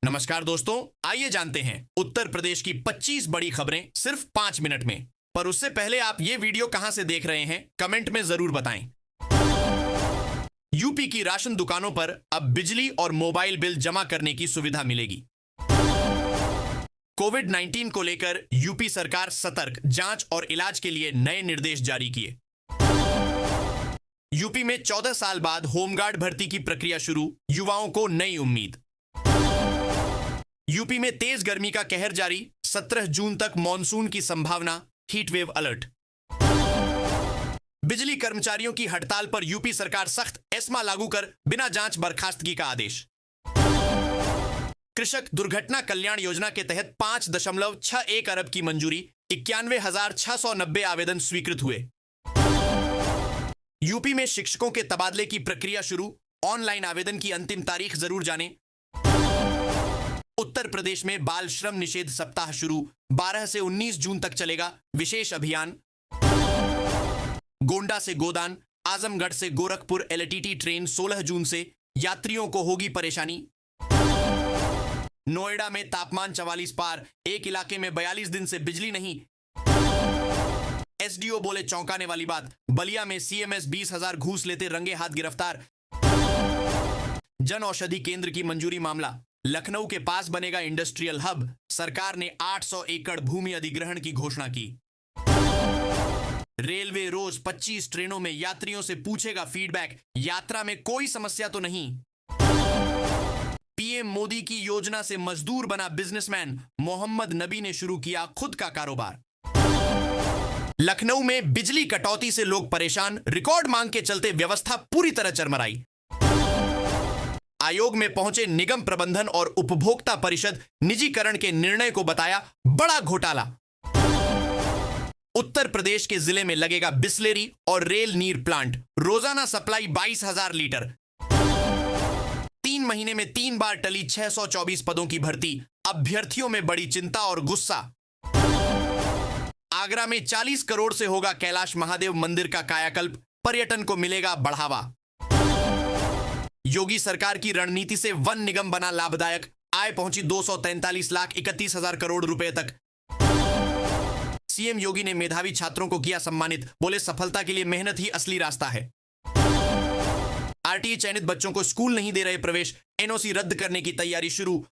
नमस्कार दोस्तों, आइए जानते हैं उत्तर प्रदेश की 25 बड़ी खबरें सिर्फ 5 मिनट में। पर उससे पहले आप ये वीडियो कहां से देख रहे हैं, कमेंट में जरूर बताएं। यूपी की राशन दुकानों पर अब बिजली और मोबाइल बिल जमा करने की सुविधा मिलेगी। कोविड-19 को लेकर यूपी सरकार सतर्क, जांच और इलाज के लिए नए निर्देश जारी किए। यूपी में 14 साल बाद होमगार्ड भर्ती की प्रक्रिया शुरू, युवाओं को नई उम्मीद। यूपी में तेज गर्मी का कहर जारी, 17 जून तक मॉनसून की संभावना, हीटवेव अलर्ट। बिजली कर्मचारियों की हड़ताल पर यूपी सरकार सख्त, एस्मा लागू कर बिना जांच बर्खास्तगी का आदेश। कृषक दुर्घटना कल्याण योजना के तहत 5.61 अरब की मंजूरी, 91,690 आवेदन स्वीकृत हुए। यूपी में शिक्षकों के तबादले की प्रक्रिया शुरू, ऑनलाइन आवेदन की अंतिम तारीख जरूर जानें। उत्तर प्रदेश में बाल श्रम निषेध सप्ताह शुरू, 12 से 19 जून तक चलेगा विशेष अभियान। गोंडा से गोदान, आजमगढ़ से गोरखपुर एलटीटी ट्रेन 16 जून से, यात्रियों को होगी परेशानी। नोएडा में तापमान 44 पार, एक इलाके में 42 दिन से बिजली नहीं। एसडीओ बोले चौंकाने वाली बात, बलिया में सीएमएस 20,000 घूस लेते रंगे हाथ गिरफ्तार। जन औषधि केंद्र की मंजूरी मामला, लखनऊ के पास बनेगा इंडस्ट्रियल हब, सरकार ने 800 एकड़ भूमि अधिग्रहण की घोषणा की। रेलवे रोज 25 ट्रेनों में यात्रियों से पूछेगा फीडबैक, यात्रा में कोई समस्या तो नहीं। पीएम मोदी की योजना से मजदूर बना बिजनेसमैन, मोहम्मद नबी ने शुरू किया खुद का कारोबार। लखनऊ में बिजली कटौती से लोग परेशान, रिकॉर्ड मांग के चलते व्यवस्था पूरी तरह चरमराई। आयोग में पहुंचे निगम प्रबंधन और उपभोक्ता परिषद, निजीकरण के निर्णय को बताया बड़ा घोटाला। उत्तर प्रदेश के जिले में लगेगा बिस्लेरी और रेल नीर प्लांट, रोजाना सप्लाई 22,000 लीटर। 3 महीने में 3 बार टली 624 पदों की भर्ती, अभ्यर्थियों में बड़ी चिंता और गुस्सा। आगरा में 40 करोड़ से होगा कैलाश महादेव मंदिर का कायाकल्प, पर्यटन को मिलेगा बढ़ावा। योगी सरकार की रणनीति से वन निगम बना लाभदायक, आय पहुंची 243,31,000 करोड़ रुपए तक। सीएम योगी ने मेधावी छात्रों को किया सम्मानित, बोले सफलता के लिए मेहनत ही असली रास्ता है। आरटीई चयनित बच्चों को स्कूल नहीं दे रहे प्रवेश, एनओसी रद्द करने की तैयारी शुरू।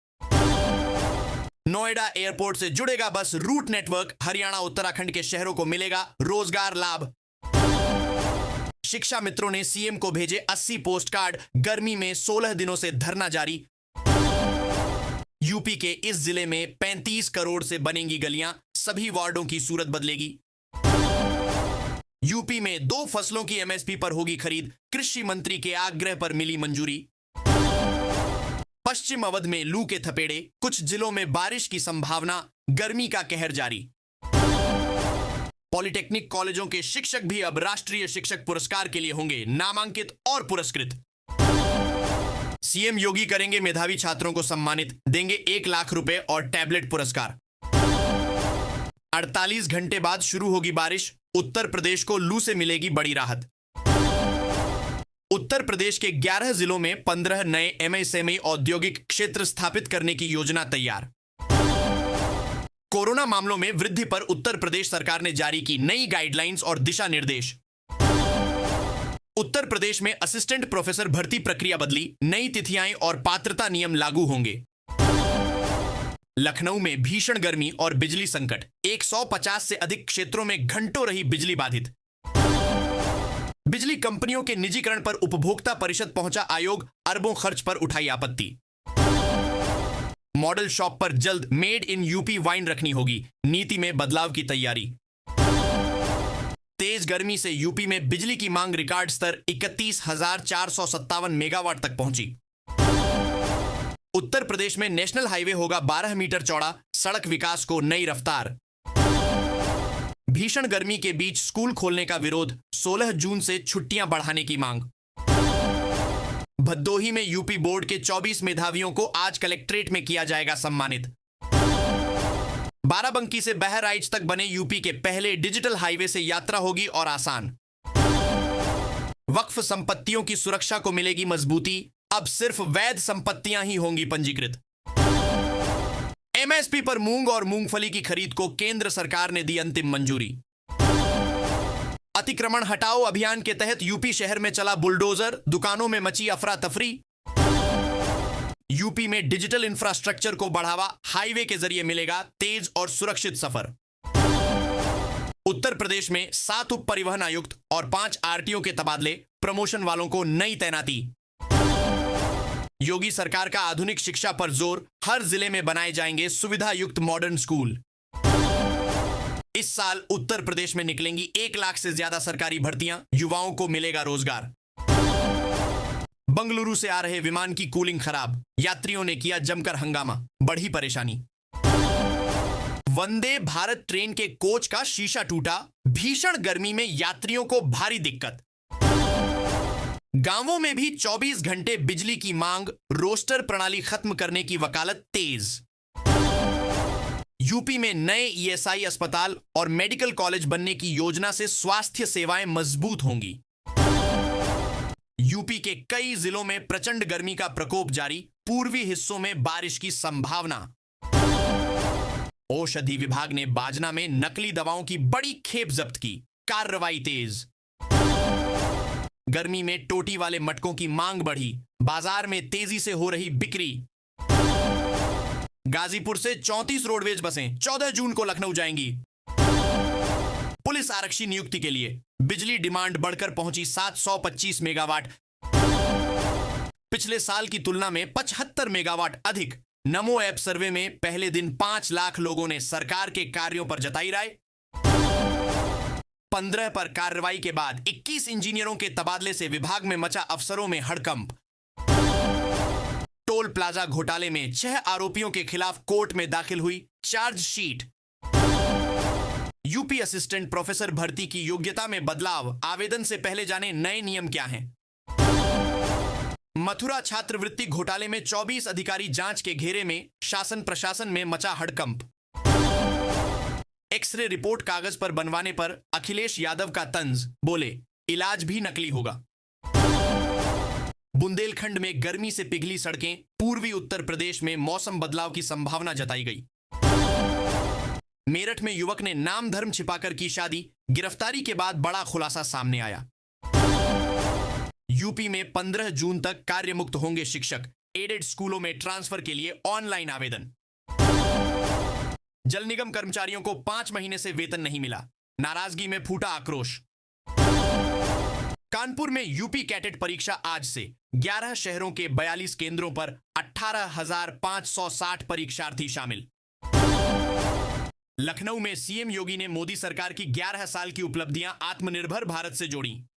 नोएडा एयरपोर्ट से जुड़ेगा bus route network, Haryana Uttarakhand के शहरों को मिलेगा रोजगार लाभ। शिक्षा मित्रों ने सीएम को भेजे 80 पोस्ट कार्ड, गर्मी में 16 दिनों से धरना जारी। यूपी के इस जिले में 35 करोड़ से बनेंगी गलियां, सभी वार्डों की सूरत बदलेगी। यूपी में 2 फसलों की एमएसपी पर होगी खरीद, कृषि मंत्री के आग्रह पर मिली मंजूरी। पश्चिम अवध में लू के थपेड़े, कुछ जिलों में बारिश की संभावना, गर्मी का कहर जारी। पॉलिटेक्निक कॉलेजों के शिक्षक भी अब राष्ट्रीय शिक्षक पुरस्कार के लिए होंगे नामांकित और पुरस्कृत। सीएम योगी करेंगे मेधावी छात्रों को सम्मानित, देंगे 1 लाख रुपए और टैबलेट पुरस्कार। 48 घंटे बाद शुरू होगी बारिश, उत्तर प्रदेश को लू से मिलेगी बड़ी राहत। उत्तर प्रदेश के 11 जिलों में 15 नए एमएसएमई औद्योगिक क्षेत्र स्थापित करने की योजना तैयार। कोरोना मामलों में वृद्धि पर उत्तर प्रदेश सरकार ने जारी की नई गाइडलाइंस और दिशा निर्देश। उत्तर प्रदेश में असिस्टेंट प्रोफेसर भर्ती प्रक्रिया बदली, नई तिथियां और पात्रता नियम लागू होंगे। लखनऊ में भीषण गर्मी और बिजली संकट, 150 से अधिक क्षेत्रों में घंटों रही बिजली बाधित। बिजली कंपनियों के निजीकरण पर उपभोक्ता परिषद पहुंचा आयोग, अरबों खर्च पर उठाई आपत्ति। मॉडल शॉप पर जल्द मेड इन यूपी वाइन रखनी होगी, नीति में बदलाव की तैयारी। तेज गर्मी से यूपी में बिजली की मांग रिकॉर्ड स्तर 31,457 मेगावाट तक पहुंची। उत्तर प्रदेश में नेशनल हाईवे होगा 12 मीटर चौड़ा, सड़क विकास को नई रफ्तार। भीषण गर्मी के बीच स्कूल खोलने का विरोध, 16 जून से छुट्टियां बढ़ाने की मांग। भदोही में यूपी बोर्ड के 24 मेधावियों को आज कलेक्ट्रेट में किया जाएगा सम्मानित। बाराबंकी से बहराइच तक बने यूपी के पहले डिजिटल हाईवे से यात्रा होगी और आसान। वक्फ संपत्तियों की सुरक्षा को मिलेगी मजबूती, अब सिर्फ वैध संपत्तियां ही होंगी पंजीकृत। एमएसपी पर मूंग और मूंगफली की खरीद को केंद्र सरकार ने दी अंतिम मंजूरी। अतिक्रमण हटाओ अभियान के तहत यूपी शहर में चला बुलडोजर, दुकानों में मची अफरा तफरी। यूपी में डिजिटल इंफ्रास्ट्रक्चर को बढ़ावा, हाईवे के जरिए मिलेगा तेज और सुरक्षित सफर। उत्तर प्रदेश में 7 उप परिवहन आयुक्त और 5 आरटीओ के तबादले, प्रमोशन वालों को नई तैनाती। योगी सरकार का आधुनिक शिक्षा पर जोर, हर जिले में बनाए जाएंगे सुविधा युक्त मॉडर्न स्कूल। इस साल उत्तर प्रदेश में निकलेंगी 1 लाख से ज्यादा सरकारी भर्तियां, युवाओं को मिलेगा रोजगार। बंगलुरु से आ रहे विमान की कूलिंग खराब, यात्रियों ने किया जमकर हंगामा, बढ़ी परेशानी। वंदे भारत ट्रेन के कोच का शीशा टूटा, भीषण गर्मी में यात्रियों को भारी दिक्कत। गांवों में भी 24 घंटे बिजली की मांग, रोस्टर प्रणाली खत्म करने की वकालत तेज। यूपी में नए ईएसआई अस्पताल और मेडिकल कॉलेज बनने की योजना से स्वास्थ्य सेवाएं मजबूत होंगी। यूपी के कई जिलों में प्रचंड गर्मी का प्रकोप जारी, पूर्वी हिस्सों में बारिश की संभावना। औषधि विभाग ने बाजना में नकली दवाओं की बड़ी खेप जब्त की, कार्रवाई तेज। गर्मी में टोटी वाले मटकों की मांग बढ़ी, बाजार में तेजी से हो रही बिक्री। गाजीपुर से 34 रोडवेज बसें 14 जून को लखनऊ जाएंगी। पुलिस आरक्षी नियुक्ति के लिए बिजली डिमांड बढ़कर पहुंची 725 मेगावाट, पिछले साल की तुलना में 75 मेगावाट अधिक। नमो ऐप सर्वे में पहले दिन 5 लाख लोगों ने सरकार के कार्यों पर जताई राय। 15 पर कार्रवाई के बाद 21 इंजीनियरों के तबादले से विभाग में मचा अफसरों में हड़कंप। टोल प्लाजा घोटाले में 6 आरोपियों के खिलाफ कोर्ट में दाखिल हुई चार्जशीट। यूपी असिस्टेंट प्रोफेसर भर्ती की योग्यता में बदलाव, आवेदन से पहले जाने नए नियम क्या हैं। मथुरा छात्रवृत्ति घोटाले में 24 अधिकारी जांच के घेरे में, शासन प्रशासन में मचा हड़कंप। एक्सरे रिपोर्ट कागज पर बनवाने पर अखिलेश यादव का तंज, बोले इलाज भी नकली होगा। बुंदेलखंड में गर्मी से पिघली सड़कें, पूर्वी उत्तर प्रदेश में मौसम बदलाव की संभावना जताई गई। मेरठ में युवक ने नाम धर्म छिपाकर की शादी, गिरफ्तारी के बाद बड़ा खुलासा सामने आया। यूपी में 15 जून तक कार्यमुक्त होंगे शिक्षक, एडेड स्कूलों में ट्रांसफर के लिए ऑनलाइन आवेदन। जल निगम कर्मचारियों को 5 महीने से वेतन नहीं मिला, नाराजगी में फूटा आक्रोश। कानपुर में यूपी कैडेट परीक्षा आज से, 11 शहरों के 42 केंद्रों पर 18,560 परीक्षार्थी शामिल। लखनऊ में सीएम योगी ने मोदी सरकार की 11 साल की उपलब्धियां आत्मनिर्भर भारत से जोड़ी।